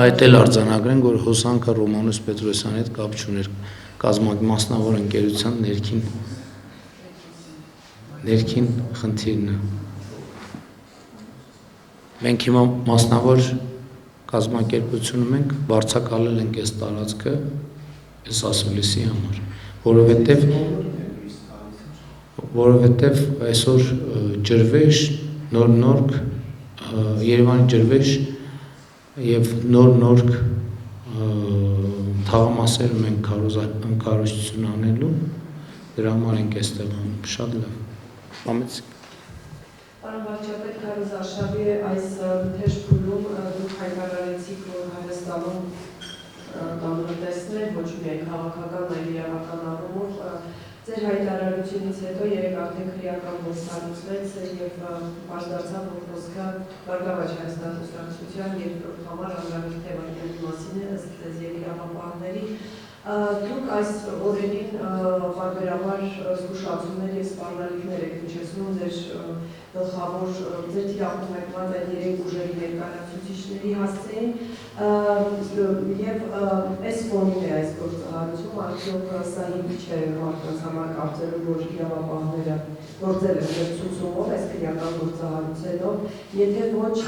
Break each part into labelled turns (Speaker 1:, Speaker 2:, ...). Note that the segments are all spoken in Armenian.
Speaker 1: Այդ էլ արձանագրենք, որ հոսանքը Ռոմանոս Պետրոսյանի հետ կապ չուներ մասնավոր ընկերության ներքին խնդիրն է։ Մենք հիմա մասնավոր կազմակերպությունում ենք, վարձակալել ենք այս տարածքը այս ասուլիսի համար, որովհետև այսօր ջրվեժ, նոր Երևանի ջրվեժ և նոր թաղամասերում ենք քարոզություն անելու, դրա համար ենք այստեղ շատ լավ։ Համեցիկ։
Speaker 2: Պարոն վարչապետ, Քարոզ Արշավի այս թեժ փուլում դուք հայտարարեցիք, որ Հայաստանում կանոնը տեսնել, ոչ միայն քաղաքական, այլ իրավական առումով, ձեր հայտարարությունից հետո երեք արդեն քրեական ոստանուցվեց և բաժդարձավ, որ խոսքը Բարգավաճ Հայաստան Կուսակցության երկրորդ համար Անդրանիկ Թևանյանի մասին է, ըստ ձեզ և իրավապահների։ Դուք այս օրերին պարբերաբար զգուշացումներ և սպառնալիքներ եք հնչեցնում ձեր գլխավոր ձեր թիրախում եկված այդ երեք ուժերի ներկայացուցիչների հասցեին և այս ֆոնին է այս գործարարություն, արդյոք սա հիմք չէ մարդկանց համար կարծելու, որ իրավապահները գործել են ձեր ցուցումով, այս քրեական գործարարությունով, եթե ոչ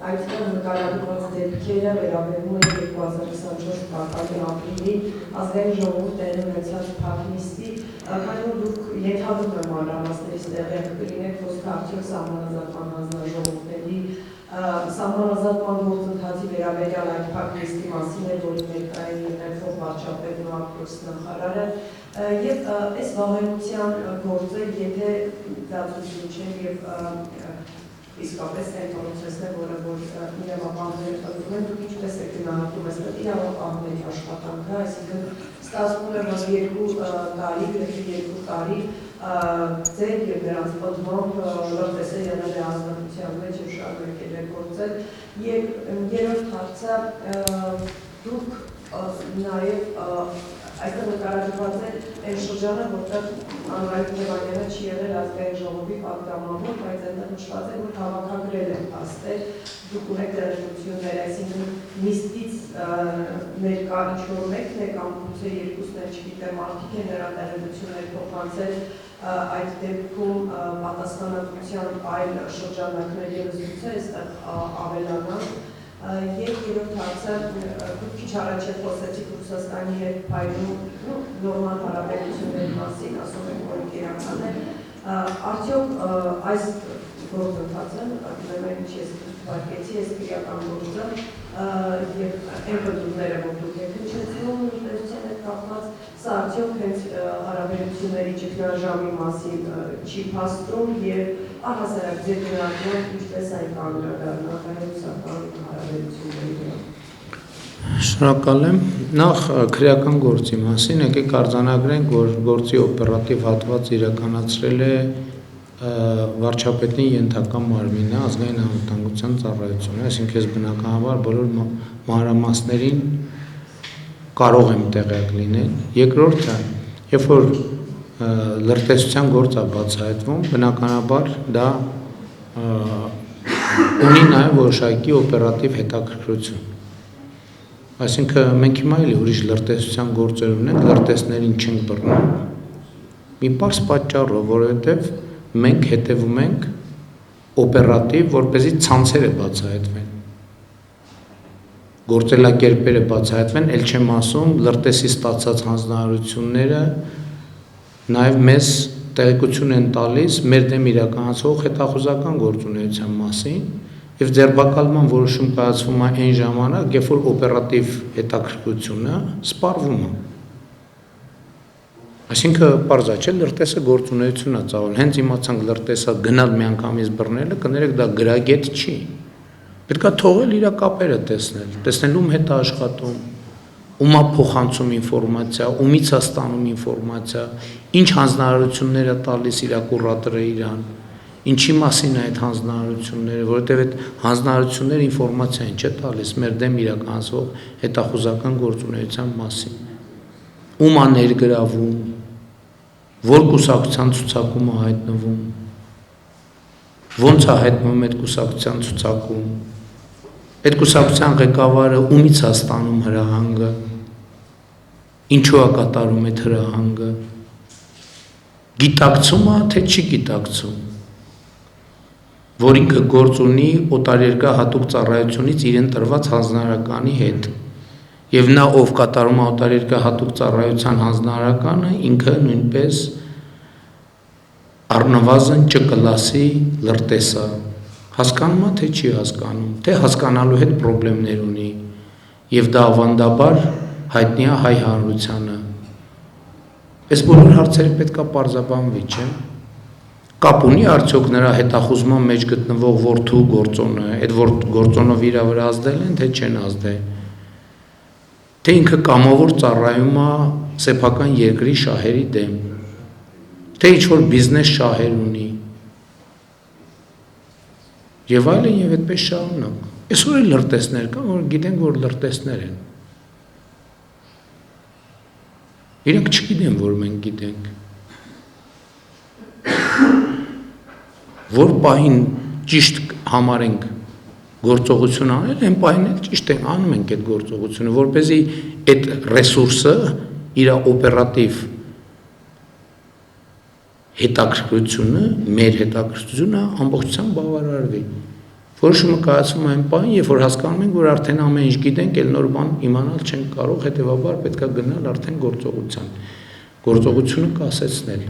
Speaker 2: այդտեղ նկարագրված դեպքերը վերաբերում են 2024 թվականի ապրիլի Ազգային ժողովուրդ տեղի ունեցած փակնիստի, քանի որ դուք ենթադրում եմ մանրամասներից տեղյակ կլինեք, խոսքը արդյոք սահմանազատման հանձնաժողովների սահմանազատման գործընթացի վերաբերյալ այդ փակնիստի մասին է, որի ներկային եղնելով վարչապետն ու ԱՊԿ նախարարը, և այս վաղեմության գործը, եթե դատություն չէ և իսկապես այն պրոցեսն է, որը որ իրավապահները տրվում են, դուք ինչպես եք գնահատում այս իրավապահների աշխատանքը, այսինքն ստացվում է, որ 2 տարի, գրեթե 2 տարի ձեր և նրանց պտմամբ լրտեսը եղել է ազնվության մեջ և շարունակել է գործել, և երրորդ հարցը դուք նաև այստեղ նկարագրված է այն շրջանը, որտեղ Անդրանիկ Թևանյանը չի եղել Ազգային ժողովի պատգամավոր, բայց այնտեղ նշված է, որ հավաքագրել են փաստեր, դուք ունեք տեղեկություններ, այսինքն նիստից ներկա ինչ-որ մեկն է կամ գուցե երկուսն են, չգիտեմ, մարդիկ են նրա տեղեկություններ փոխանցել, այդ դեպքում պատասխանատվության այլ շրջանակներ ևս գուցե այստեղ ավելանան։ Եվ երրորդ հարցը, դուք քիչ առաջ խոսեցիք Ռուսաստանի հետ փայլուն նորմալ հարաբերությունների մասին, ասում եք, որ իրական է, արդյոք այս գործընթացը, ուրեմն ինչ ես վարկեցի, այս քրեական գործը և այն պնդումները, որ դուք եք հնչեցնում նույնտեսության հետ կապված, սա արդյոք հենց հարաբերությունների ճգնաժամի մասին չի փաստում և առհասարակ ձեր գնահատմամբ ինչպես այն կանգնադառնա հայ-ռուսական հարաբերությունների վրա։
Speaker 1: Շնորհակալ եմ։ Նախ քրեական գործի մասին եկեք արձանագրենք, որ գործի օպերատիվ հատված իրականացրել է վարչապետի ենթակա մարմինը, Ազգային անվտանգության ծառայությունը, այսինքն ես բնականաբար բոլոր մանրամասներին կարող եմ տեղյակ լինել։ Երկրորդը, երբ որ լրտեսության գործ է բացահայտվում, բնականաբար դա ունի նաև որոշակի օպերատիվ հետաքրքրություն։ Այսինքն մենք հիմա էլի ուրիշ լրտեսության գործեր ունենք, լրտեսներին չենք բռնում։ Մի պարզ պատճառով, որովհետև մենք հետևում ենք օպերատիվ, որպեսզի ցանցերը բացահայտվեն։ Գործելակերպերը բացահայտվեն, ել չեմ ասում, լրտեսի ստացած հանձնարարությունները նաև մեզ տեղեկություն են տալիս մեր դեմ իրականացվող հետախուզական գործունեության մասին և ձերբակալման որոշում կայացվում է այն ժամանակ, երբ որ օպերատիվ հետաքրքրությունը սպառվում է։ Այսինքն պարզ է, չէ՞, լրտեսը գործունեություն է ծավալում, հենց իմացանք լրտեսը գնալ միանգամից բռնելը, կներեք դա գրագետ չի։ Պետք է թողել իր կապերը տեսնել ում հետ է աշխատում, ում է փոխանցում ինֆորմացիա, ումից է ստանում ինֆորմացիա, ինչ հանձնարարություններ է տալիս իր կուրատորը իրան, ինչի մասին է այդ հանձնարարությունները, որովհետև այդ հանձնարարությունները ինֆորմացիա են չէ տալիս մեր դեմ իրականացվող հետախուզական գործունեության մասին։ Ում է ներգրավում, որ կուսակցության ցուցակում է հայտնվում, ոնց է հայտնվում այդ կուսակցության ցուցակում, Այդ կուսակցության ղեկավարը ումից է ստանում հրահանգը, ինչու է կատարում այդ հրահանգը, գիտակցում է, թե չի գիտակցում, որ ինքը գործ ունի օտարերկրյա հատուկ ծառայությունից իրեն տրված հանձնարարականի հետ, եւ նա ով կատարում է օտարերկրյա հատուկ ծառայության հանձնարարականը, ինքը նույնպես առնվազն Չ կլասի լրտես է, հասկանում է, թե չի հասկանում, թե հասկանալու հետ խնդիրներ ունի, եւ դա ավանդաբար հայտնի է հայ հանրությանը։ Այս բոլոր հարցերը պետք է պարզաբանվի, չէ՞։ Կապ ունի արդյոք նրա հետախուզման մեջ գտնվող որդու գործոնը, այդ գործոնով իր վրա ազդել են, թե չեն ազդել, թե ինքը կամավոր ծառայում է սեփական երկրի շահերի դեմ, թե ինչ-որ բիզնես շահեր ունի, եւ այլն եւ այդպես շարունակ։ Այսօր էլ լրտեսներ կան, որ գիտենք, որ լրտեսներ են։ Իրենք չգիտեն, որ մենք գիտենք։ Որ պահին ճիշտ համարենք գործողություն անել, այն պահին էլ ճիշտ են անում ենք այդ գործողությունը, որպեսզի այդ ռեսուրսը իր օպերատիվ հետաքրքրությունը, մեր հետաքրքրությունը ամբողջությամբ բավարարվի։ Որոշումը կայացվում է այն պահին, երբ որ հասկանում ենք, որ արդեն ամեն ինչ գիտենք, էլ նոր բան իմանալ չենք կարող, հետեւաբար պետք է գնալ արդեն գործողությունը կասեցնել։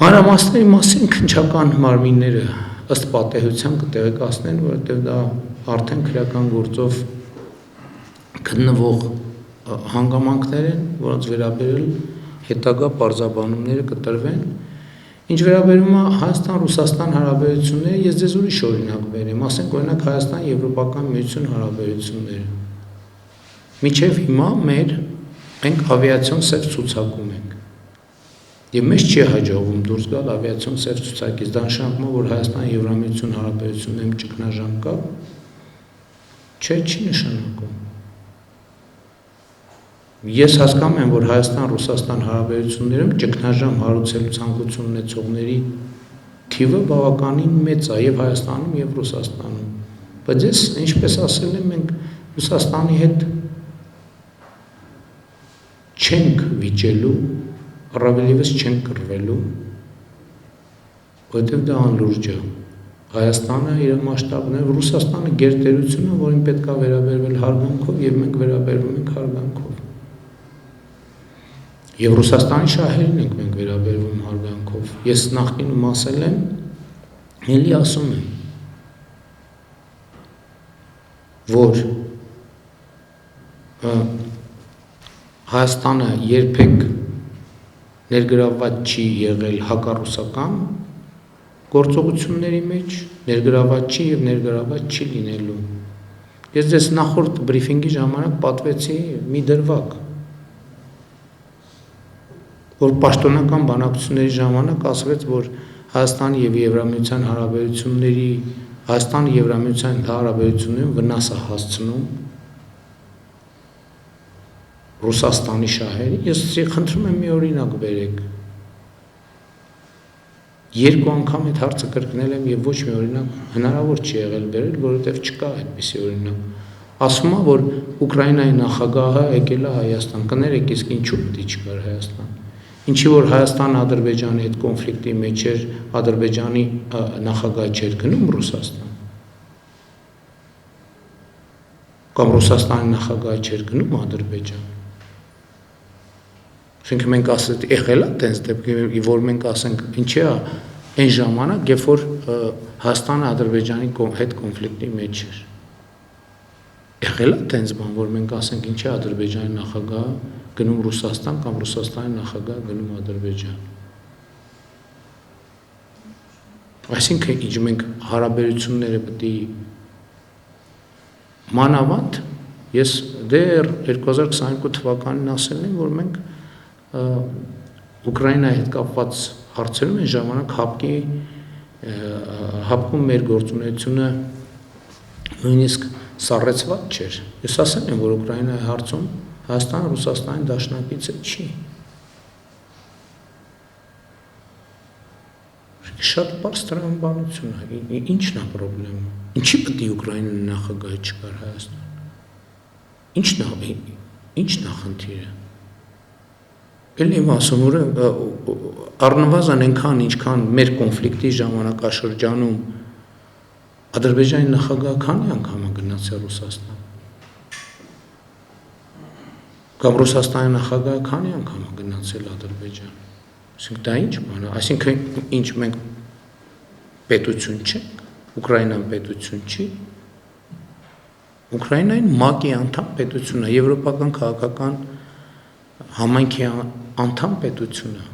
Speaker 1: Մանրամասների մասին քննչական մարմինները ըստ պատեհության կտեղեկացնեն, որովհետև դա արդեն քրեական գործով գտնվող հանգամանքներ են, որոնց վերաբերել հետագա պարզաբանումները կտրվեն։ Ինչ վերաբերում է Հայաստան-Ռուսաստան հարաբերությունները, ես ձեզ ուրիշ օրինակ բերեմ, ասենք օրինակ Հայաստան-Եվրոպական միություն հարաբերությունները։ Մինչև հիմա մենք ավիացիոն սև ցուցակում ենք։ Եվ մեզ չի հաջողվում դուրս գալ ավիացիոն սև ցուցակից, դա նշանակում է, որ Հայաստան-Եվրամիություն հարաբերություններում ճգնաժամ կա, չի նշանակում։ Ես հասկանում եմ, որ Հայաստան-Ռուսաստան հարաբերություններում ճգնաժամ հարուցելու ցանկություն ունեցողների թիվը բավականին մեծ է եւ Հայաստանում եւ Ռուսաստանում։ Բայց ես ինչպես ասել եմ, մենք Ռուսաստանի հետ չենք վիճելու, առավելևս չենք կռվելու, որովհետեւ դա անլուրջ է։ Հայաստանը իր մասշտաբներով, Ռուսաստանը գերտերություն է, որին պետք է վերաբերվել հարգանքով եւ մենք վերաբերվում ենք հարգանքով։ Եվ Ռուսաստանի շահերին ենք մենք վերաբերվում հարգանքով։ Ես նախկինում ասել եմ, ելի ասում եմ, որ Հայաստանը երբեք ներգրավված չի եղել հակառուսական գործողությունների մեջ, ներգրավված չի եւ ներգրավված չի լինելու։ Ես ձեզ նախորդ բրիֆինգի ժամանակ պատվեցի մի դրվագ, որ պաշտոնական բանակցությունների ժամանակ ասվեց, որ Հայաստանի եւ Եվրամիության հարաբերությունների, Հայաստանը Եվրամիության հարաբերություններին վնաս է հասցնում Ռուսաստանի շահերի։ Ես խնդրում եմ մի օրինակ բերեք։ Երկու անգամ այդ հարցը կրկնել եմ եւ ոչ մի օրինակ հնարավոր չի եղել բերել, որովհետեւ չկա այդպիսի օրինակ։ Ասում է, որ Ուկրաինայի նախագահը եկել է Հայաստան, կներեք, իսկ ինչու պետք է չգար Հայաստան։ Ինչի որ Հայաստանը Ադրբեջանի հետ կոնֆլիկտի մեջ էր, Ադրբեջանի նախագահը չէր գնում Ռուսաստան։ Կամ Ռուսաստանի նախագահը չէր գնում Ադրբեջան։ Այսինքն մենք ասենք եղել է տենց դեպքի, որ մենք ասենք ինչի է այն ժամանակ, երբ որ Հայաստանը Ադրբեջանի հետ կոնֆլիկտի մեջ էր։ Եղել է տենց բան, որ մենք ասենք ինչի է Ադրբեջանի նախագահը գնում Ռուսաստան կամ Ռուսաստանի նախագահը գնում Ադրբեջան։ Այսինքն ինչ մենք հարաբերությունները պետք է մանավանդ ես դեռ 2022 թվականին ասել եմ, որ մենք Ուկրաինայի հետ կապված հարցերում այն ժամանակ հապկում մեր գործունեությունը նույնիսկ սառեցված չէր։ Ես ասել եմ, որ Ուկրաինայի հարցում Հայաստանը Ռուսաստանի դաշնակիցը չի։ Շատ բարձ տրամաբանություն է, ի՞նչն է խնդրեմը։ Ինչի՞ պետք է Ուկրաինան նախագահ չկար Հայաստան։ Ինչն է խնդիրը։ Էլ եմ ասում, որ առնվազն այնքան, ինչքան մեր կոնֆլիկտի ժամանակաշրջանում Ադրբեջանի նախագահը քանի անգամ է գնացել Ռուսաստան։ Կամ Ռուսաստանի նախագահը քանի անգամ է գնացել Ադրբեջան։ Այսինքն դա ինչ բան է, այսինքն ինչ մենք պետություն չենք, Ուկրաինան պետություն չի։ Ուկրաինային ՄԱԿ-ի անդամ պետություն է, Եվրոպական քաղաքական համայնքի անդամ պետություն է։